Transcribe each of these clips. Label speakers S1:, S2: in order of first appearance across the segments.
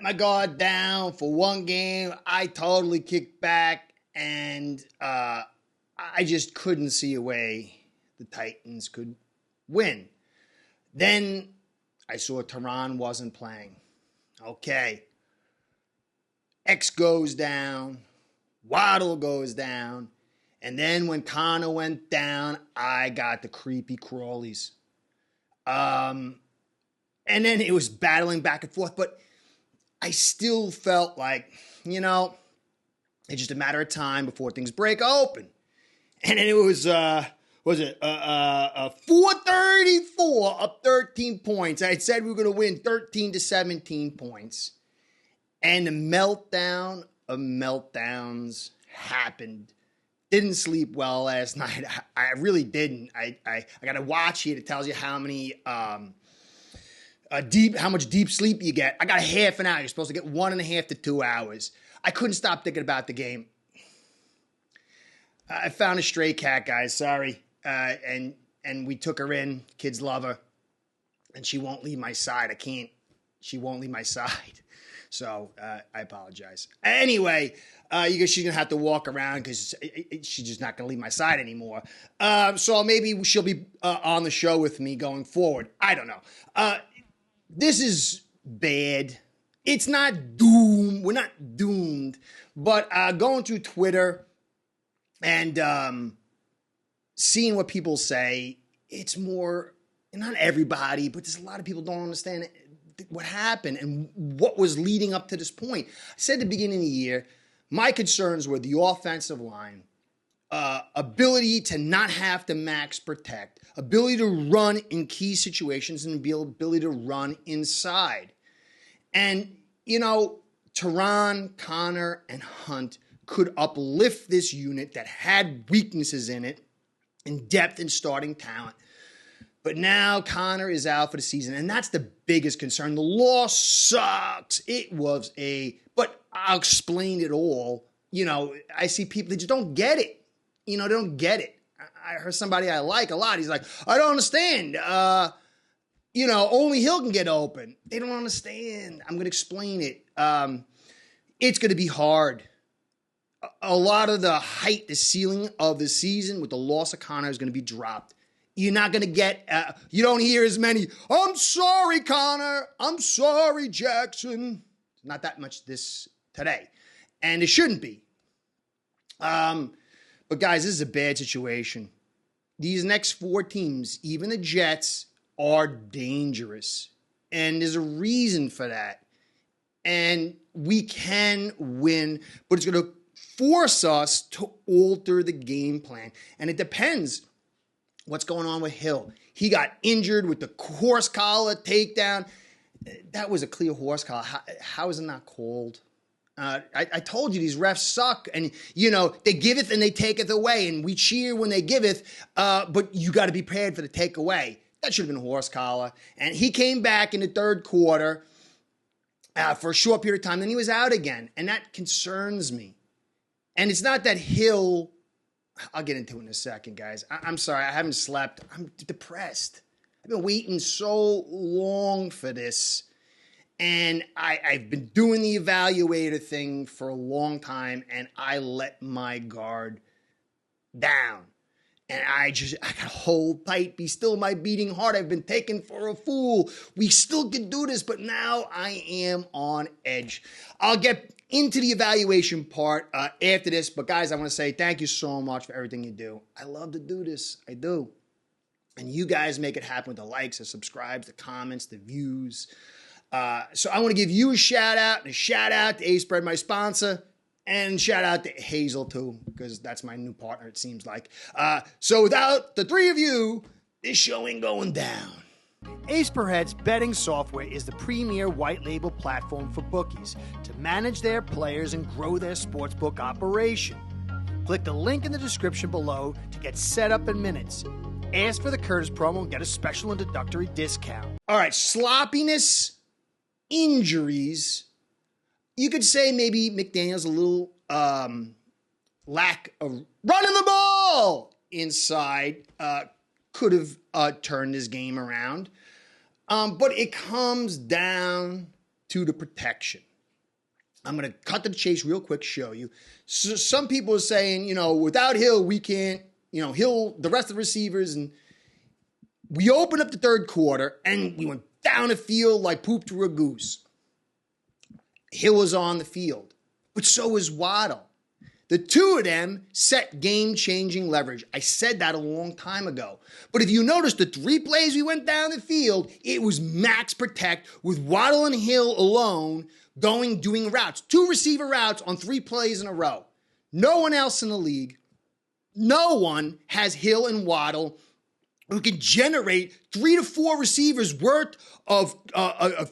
S1: let my guard down for one game. I totally kicked back, and I just couldn't see a way the Titans could win. Then I saw Tehran wasn't playing. Okay. X goes down. Waddle goes down. And then when Connor went down, I got the creepy crawlies. And then it was battling back and forth. But I still felt like, it's just a matter of time before things break open. And then it was 434 up 13 points. I had said we were going to win 13 to 17 points. And the meltdown of meltdowns happened. Didn't sleep well last night. I really didn't. I got a watch here that tells you how many how much deep sleep you get. I got a half an hour. You're supposed to get 1.5 to 2 hours. I couldn't stop thinking about the game. I found a stray cat, guys. Sorry. And we took her in. Kids love her. And she won't leave my side. She won't leave my side. So I apologize. Anyway, she's going to have to walk around because she's just not going to leave my side anymore. So maybe she'll be on the show with me going forward. I don't know. This is bad. It's not doom. We're not doomed. But going through Twitter and seeing what people say, it's more, not everybody, but there's a lot of people don't understand what happened and what was leading up to this point. I said at the beginning of the year, my concerns were the offensive line, ability to not have to max protect, ability to run in key situations, and ability to run inside. And, Tehran, Connor, and Hunt could uplift this unit that had weaknesses in it, in depth and starting talent. But now Connor is out for the season, and that's the biggest concern. The loss sucks. But I'll explain it all. I see people that just don't get it. They don't get it. I heard somebody I like a lot. He's like, I don't understand. Only Hill can get open. They don't understand. I'm going to explain it. It's going to be hard. A lot of the height, the ceiling of the season with the loss of Connor is going to be dropped. You're not going to get, you don't hear as many, I'm sorry, Connor. I'm sorry, Jackson. Not that much today. And it shouldn't be. But guys, this is a bad situation. These next 4 teams, even the Jets, are dangerous. And there's a reason for that. And we can win, but it's going to force us to alter the game plan. And it depends what's going on with Hill. He got injured with the horse collar takedown. That was a clear horse collar. How is it not called? I told you these refs suck. And, they giveth and they taketh away. And we cheer when they giveth, but you got to be prepared for the takeaway. That should have been a horse collar. And he came back in the third quarter for a short period of time. Then he was out again. And that concerns me. And it's not that Hill... I'll get into it in a second, guys. I'm sorry. I haven't slept. I'm depressed. I've been waiting so long for this. And I've been doing the evaluator thing for a long time, and I let my guard down. And I got to hold tight, be still my beating heart. I've been taken for a fool. We still can do this, but now I am on edge. I'll get into the evaluation part after this. But guys, I want to say thank you so much for everything you do. I love to do this. I do. And you guys make it happen with the likes, the subscribes, the comments, the views. So I want to give you a shout out and a shout out to A-Spread, my sponsor. And shout out to Hazel too, because that's my new partner, it seems like. So without the 3 of you, this show ain't going down. Ace Per Head's betting software is the premier white label platform for bookies to manage their players and grow their sportsbook operation. Click the link in the description below to get set up in minutes. Ask for the Curtis promo and get a special introductory discount. All right, sloppiness, injuries. You could say maybe McDaniel's a little lack of running the ball inside could have turned his game around. But it comes down to the protection. I'm going to cut to the chase real quick, show you. So some people are saying, without Hill, we can't, Hill, the rest of the receivers. And we opened up the third quarter and we went down the field like poop to a goose. Hill was on the field, but so was Waddle. The two of them set game-changing leverage. I said that a long time ago. But if you notice, the 3 plays we went down the field, it was max protect with Waddle and Hill alone doing routes. 2 receiver routes on 3 plays in a row. No one else in the league, no one has Hill and Waddle who can generate 3 to 4 receivers worth of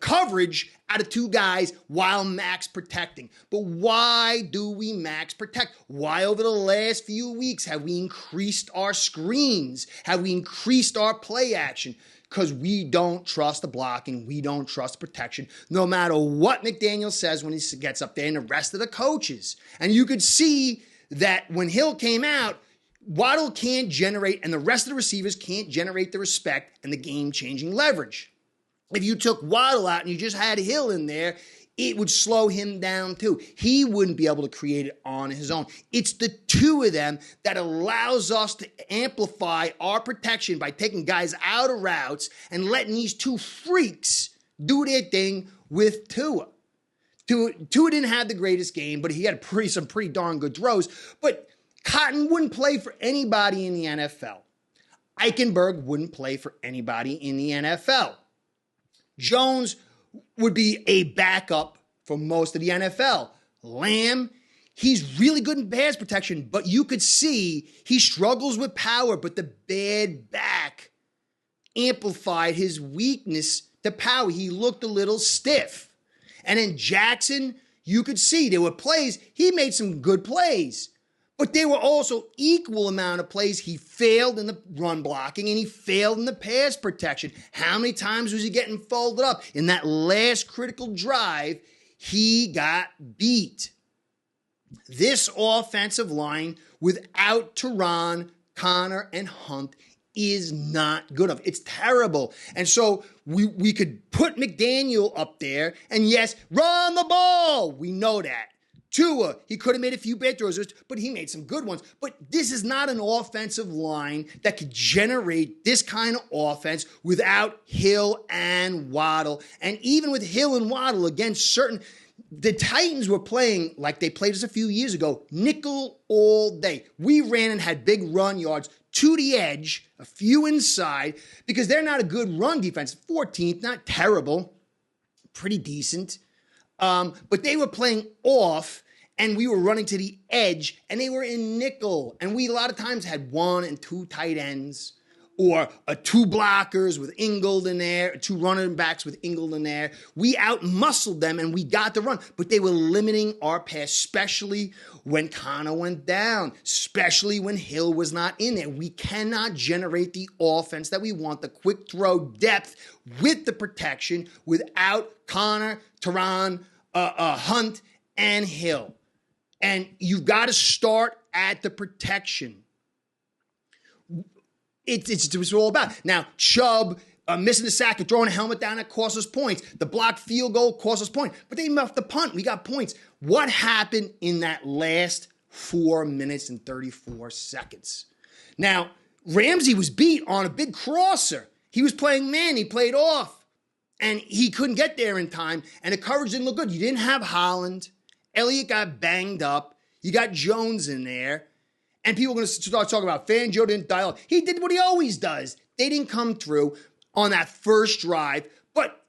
S1: coverage out of 2 guys while max protecting. But why do we max protect? Why over the last few weeks have we increased our screens? Have we increased our play action? Because we don't trust the blocking. We don't trust protection, no matter what McDaniel says when he gets up there and the rest of the coaches. And you could see that when Hill came out, Waddle can't generate, and the rest of the receivers can't generate the respect and the game-changing leverage. If you took Waddle out and you just had Hill in there, it would slow him down too. He wouldn't be able to create it on his own. It's the 2 of them that allows us to amplify our protection by taking guys out of routes and letting these 2 freaks do their thing with Tua. Tua didn't have the greatest game, but he had some pretty darn good throws. But Cotton wouldn't play for anybody in the NFL. Eichenberg wouldn't play for anybody in the NFL. Jones would be a backup for most of the NFL. Lamb, he's really good in pass protection, but you could see he struggles with power, but the bad back amplified his weakness to power. He looked a little stiff. And then Jackson, you could see there were plays. He made some good plays. But there were also equal amount of plays he failed in the run blocking and he failed in the pass protection. How many times was he getting folded up? In that last critical drive, he got beat. This offensive line without Teron, Connor, and Hunt is not good enough. It's terrible. And so we could put McDaniel up there and yes, run the ball. We know that. Tua, he could have made a few bad throws, but he made some good ones. But this is not an offensive line that could generate this kind of offense without Hill and Waddle. And even with Hill and Waddle against the Titans were playing like they played us a few years ago, nickel all day. We ran and had big run yards to the edge, a few inside, because they're not a good run defense. 14th, not terrible, pretty decent. But they were playing off and we were running to the edge and they were in nickel. And we a lot of times had 1 and 2 tight ends or 2 blockers with Ingold in there, 2 running backs with Ingold in there. We out-muscled them and we got the run, but they were limiting our pass, especially when Connor went down, especially when Hill was not in there. We cannot generate the offense that we want, the quick throw depth with the protection without Connor, Teron, Hunt, and Hill. And you've got to start at the protection. It's what it's all about. Now, Chubb missing the sack and throwing a helmet down, that cost us points. The blocked field goal cost us points. But they muffed the punt. We got points. What happened in that last 4 minutes and 34 seconds? Now, Ramsey was beat on a big crosser. He was playing man. He played off. And he couldn't get there in time. And the coverage didn't look good. You didn't have Holland. Elliott got banged up. You got Jones in there. And people are going to start talking about Fangio didn't dial up. He did what he always does. They didn't come through on that first drive. But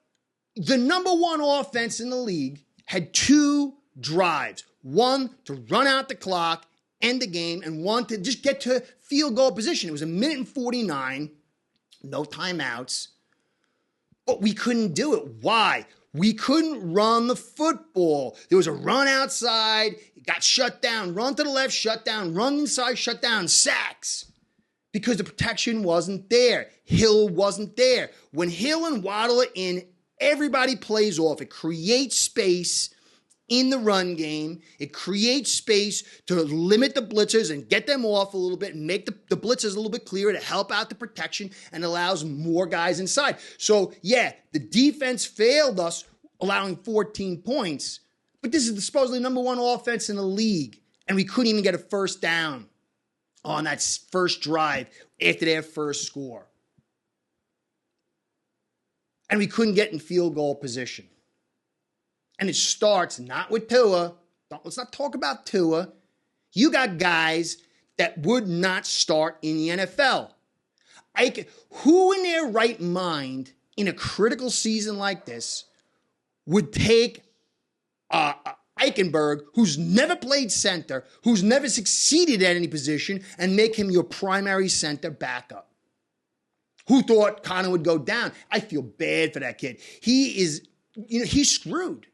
S1: the number 1 offense in the league had 2 drives. 1 to run out the clock, end the game, and 1 to just get to field goal position. It was 1:49, no timeouts. But we couldn't do it. Why? We couldn't run the football. There was a run outside. It got shut down. Run to the left, shut down. Run inside, shut down. Sacks. Because the protection wasn't there. Hill wasn't there. When Hill and Waddle are in, everybody plays off. It creates space in the run game. It creates space to limit the blitzers and get them off a little bit and make the blitzers a little bit clearer to help out the protection and allows more guys inside. So, yeah, the defense failed us allowing 14 points, But this is the supposedly number one offense in the league, and we couldn't even get a first down on that first drive after their first score. And we couldn't get in field goal position. And it starts not with Tua. Let's not talk about Tua. You got guys that would not start in the NFL. Who in their right mind in a critical season like this would take Eichenberg, who's never played center, who's never succeeded at any position, and make him your primary center backup? Who thought Connor would go down? I feel bad for that kid. He's screwed.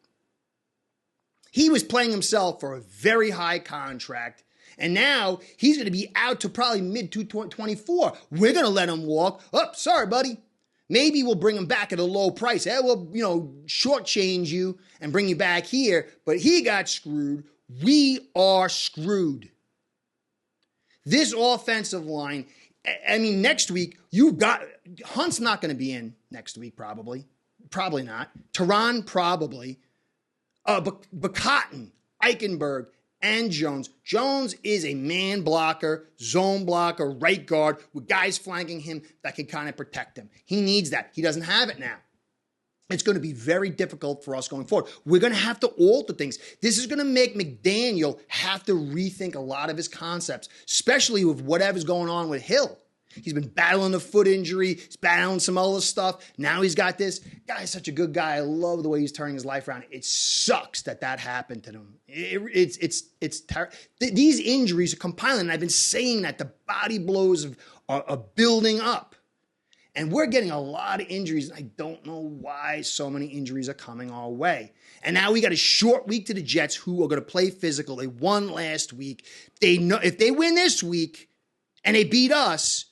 S1: He was playing himself for a very high contract, and now he's going to be out to probably mid-2024. We're going to let him walk. Oh, sorry, buddy. Maybe we'll bring him back at a low price. We'll, shortchange you and bring you back here. But he got screwed. We are screwed. This offensive line, next week, Hunt's not going to be in next week, probably. Probably not. Tehran, probably. But Cotton, Eichenberg, and Jones. Jones is a man blocker, zone blocker, right guard with guys flanking him that can kind of protect him. He needs that. He doesn't have it now. It's going to be very difficult for us going forward. We're going to have to alter things. This is going to make McDaniel have to rethink a lot of his concepts, especially with whatever's going on with Hill. He's been battling a foot injury. He's battling some other stuff. Now he's got this. Guy's such a good guy. I love the way he's turning his life around. It sucks that happened to him. It's terrible. These injuries are compiling. And I've been saying that the body blows are building up. And we're getting a lot of injuries. And I don't know why so many injuries are coming our way. And now we got a short week to the Jets, who are going to play physical. They won last week. They know if they win this week and they beat us,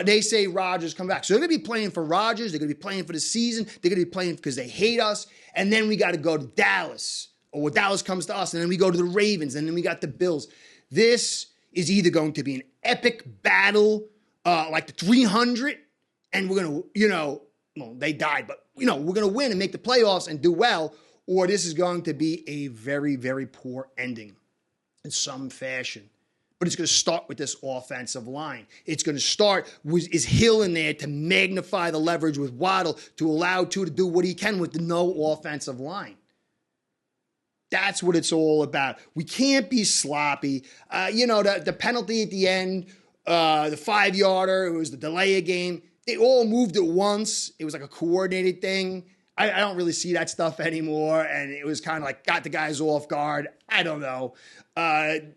S1: they say Rodgers come back. So they're going to be playing for Rodgers. They're going to be playing for the season. They're going to be playing because they hate us. And then we got to go to Dallas. Or Dallas comes to us. And then we go to the Ravens. And then we got the Bills. This is either going to be an epic battle like the 300. And we're going to, they died. But, we're going to win and make the playoffs and do well. Or this is going to be a very, very poor ending in some fashion. But it's going to start with this offensive line. It's going to start with is Hill in there to magnify the leverage with Waddle to allow Tua to do what he can with the no offensive line. That's what it's all about. We can't be sloppy. The penalty at the end, the 5-yarder, it was the delay of game. They all moved at once. It was like a coordinated thing. I don't really see that stuff anymore, and it was kind of like got the guys off guard. I don't know. The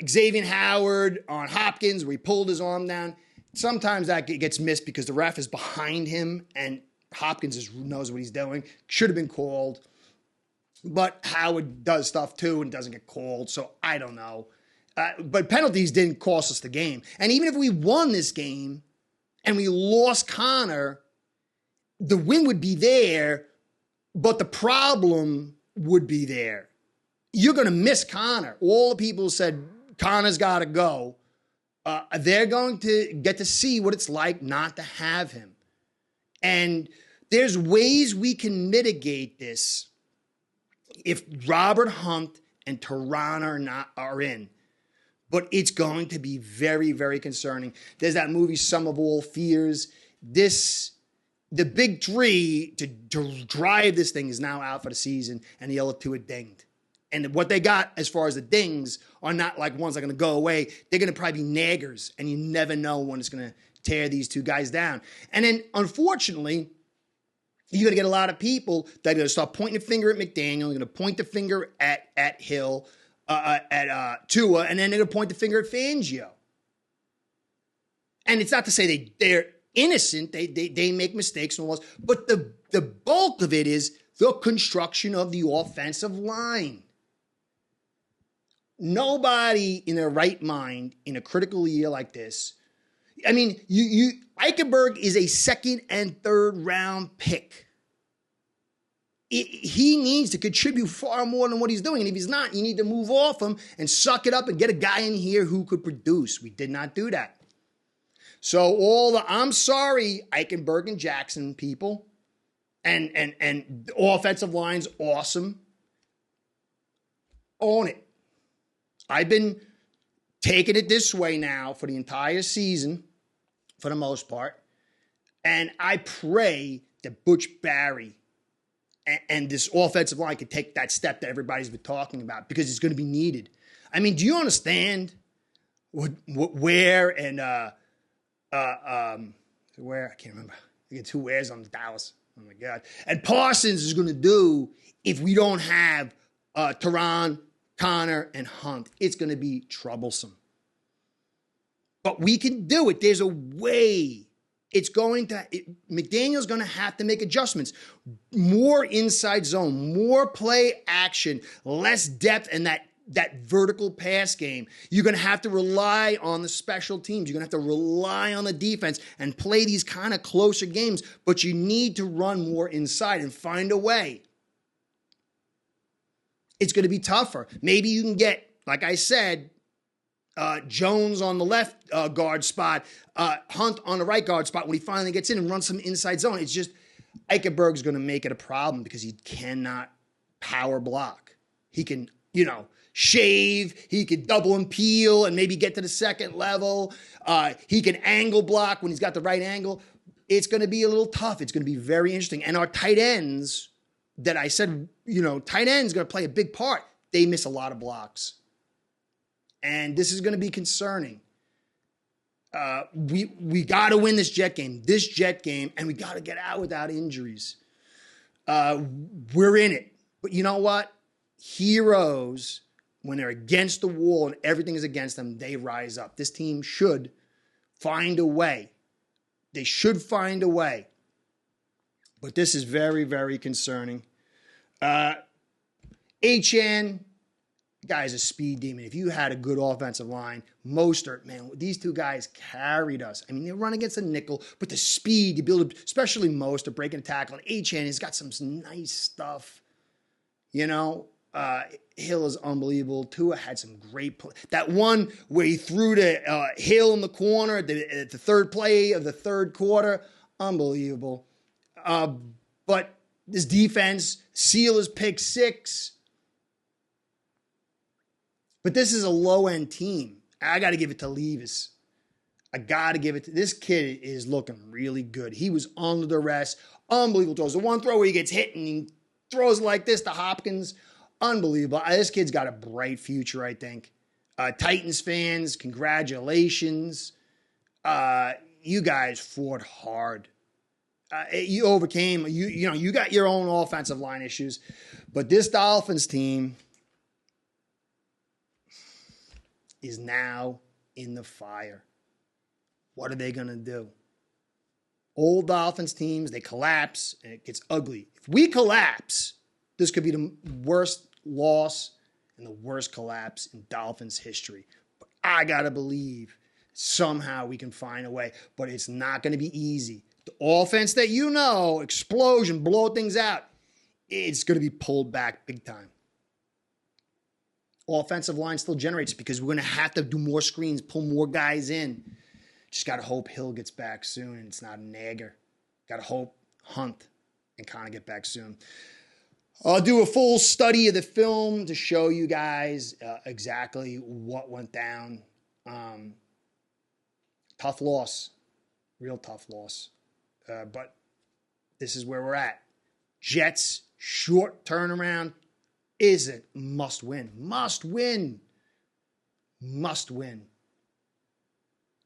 S1: Xavier Howard on Hopkins, where he pulled his arm down. Sometimes that gets missed because the ref is behind him, and Hopkins knows what he's doing. Should have been called, but Howard does stuff too and doesn't get called. So I don't know. But penalties didn't cost us the game, and even if we won this game and we lost Connor, the win would be there, but the problem would be there. You're going to miss Connor. All the people said Connor's got to go. They're going to get to see what it's like not to have him. And there's ways we can mitigate this if Robert Hunt and Tehran are in. But it's going to be very, very concerning. There's that movie, Sum of All Fears. The big three to drive this thing is now out for the season, and the other two are dinged. And what they got as far as the dings are not like ones that are going to go away. They're going to probably be naggers, and you never know when it's going to tear these two guys down. And then, unfortunately, you're going to get a lot of people that are going to start pointing the finger at McDaniel. They're going to point the finger at Hill, at Tua, and then they're going to point the finger at Fangio. And it's not to say they're innocent. They make mistakes and all this. But the bulk of it is the construction of the offensive line. Nobody in their right mind in a critical year like this. Eichenberg is a 2nd and 3rd round pick. He needs to contribute far more than what he's doing. And if he's not, you need to move off him and suck it up and get a guy in here who could produce. We did not do that. So I'm sorry, Eichenberg and Jackson people. and the offensive line's awesome. Own it. I've been taking it this way now for the entire season, for the most part. And I pray that Butch Barry and this offensive line can take that step that everybody's been talking about, because it's going to be needed. I mean, do you understand where and where? I can't remember. I get two wheres on Dallas. Oh my God. And Parsons is going to do if we don't have Teron, Connor, and Hunt. It's going to be troublesome. But we can do it. There's a way. McDaniel's going to have to make adjustments. More inside zone, more play action, less depth in that vertical pass game. You're going to have to rely on the special teams. You're going to have to rely on the defense and play these kind of closer games, but you need to run more inside and find a way. It's going to be tougher. Maybe you can get, like I said, Jones on the left guard spot, Hunt on the right guard spot when he finally gets in and runs some inside zone. It's just Eichenberg's going to make it a problem because he cannot power block. He can, shave. He can double and peel and maybe get to the second level. He can angle block when he's got the right angle. It's going to be a little tough. It's going to be very interesting. And our tight ends that I said, tight ends going to play a big part. They miss a lot of blocks. And this is going to be concerning. We got to win this Jet game, and we got to get out without injuries. We're in it. But you know what? Heroes, when they're against the wall and everything is against them, they rise up. This team should find a way. They should find a way. But this is very, very concerning. HN, guy's a speed demon. If you had a good offensive line, Mostert, man, these two guys carried us. I mean, they run against a nickel, but the speed, you build, especially Mostert, breaking a tackle. And HN has got some nice stuff. Hill is unbelievable. Tua had some great play. That one where he threw to Hill in the corner at the third play of the third quarter, unbelievable. But this defense, Seal is pick 6. But this is a low-end team. I got to give it to Levis. This kid is looking really good. He was under the rest. Unbelievable throws. The one throw where he gets hit and he throws like this to Hopkins. Unbelievable. This kid's got a bright future, I think. Titans fans, congratulations. You guys fought hard. You overcame. You got your own offensive line issues. But this Dolphins team is now in the fire. What are they going to do? Old Dolphins teams, they collapse, and it gets ugly. If we collapse, this could be the worst loss and the worst collapse in Dolphins history. But I got to believe somehow we can find a way. But it's not going to be easy. The offense that explosion, blow things out, it's going to be pulled back big time. Offensive line still generates because we're going to have to do more screens, pull more guys in. Just got to hope Hill gets back soon and it's not a nagger. Got to hope Hunt and Connor get back soon. I'll do a full study of the film to show you guys exactly what went down. Tough loss. Real tough loss. But this is where we're at. Jets, short turnaround. Is it must win? Must win. Must win.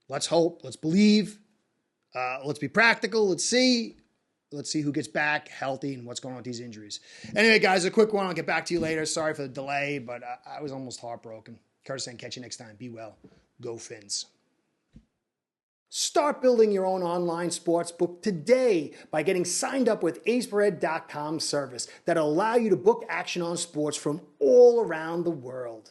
S1: Let's hope. Let's believe. Let's be practical. Let's see. Let's see who gets back healthy and what's going on with these injuries. Anyway, guys, a quick one. I'll get back to you later. Sorry for the delay, but I was almost heartbroken. Curtis saying, catch you next time. Be well. Go Fins. Start building your own online sports book today by getting signed up with aceperhead.com service that'll allow you to book action on sports from all around the world.